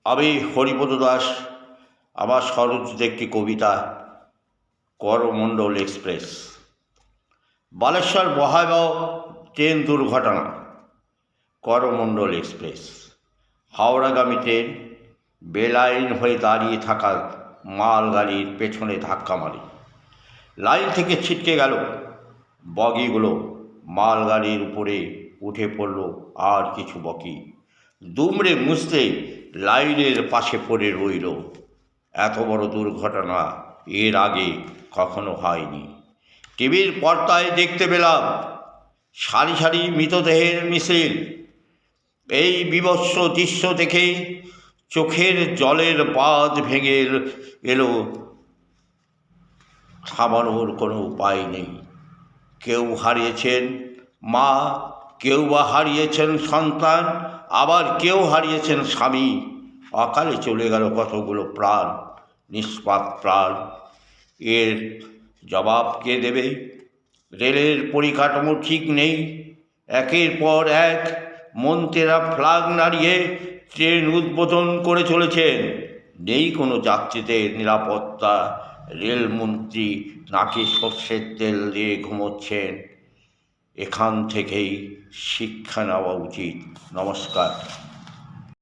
আমি হরিপদ দাস। আমার স্বরচিত একটি কবিতা, করমণ্ডল এক্সপ্রেস। বালেশ্বর ভয়াবহ ট্রেন দুর্ঘটনা। করমণ্ডল এক্সপ্রেস হাওড়াগামী ট্রেন বেলাইন হয়ে দাঁড়িয়ে থাকা মালগাড়ির পেছনে ধাক্কা মারে। লাইন থেকে ছিটকে গেল বগিগুলো, মালগাড়ির উপরে উঠে পড়ল আর কিছু বগি। দুমড়ে মুছতে লাইনের পাশে পড়ে রইল। এত বড় দুর্ঘটনা এর আগে কখনো হয়নি। টিভির পর্দায় দেখতে পেলাম সারি সারি মৃতদেহের মিছিল। এই বীভৎস দৃশ্য দেখে চোখের জলের বাঁধ ভেঙে এলো। থামানোর কোনো উপায় নেই। কেউ হারিয়েছেন মা, কেউ বা হারিয়েছেন সন্তান, আবার কেউ হারিয়েছেন স্বামী। অকালে চলে গেল কতগুলো প্রাণ, নিষ্পাপ প্রাণ। এর জবাব কে দেবে? রেলের পরিকাঠামো ঠিক নেই। একের পর এক মন্ত্রীরা ফ্ল্যাগ নাড়িয়ে ট্রেন উদ্বোধন করে চলেছেন। নেই কোনো যাত্রীদের নিরাপত্তা। রেলমন্ত্রী নাকে সর্ষের তেল দিয়ে ঘুমোচ্ছেন। এখান থেকেই শিক্ষা নেওয়া উচিত। নমস্কার।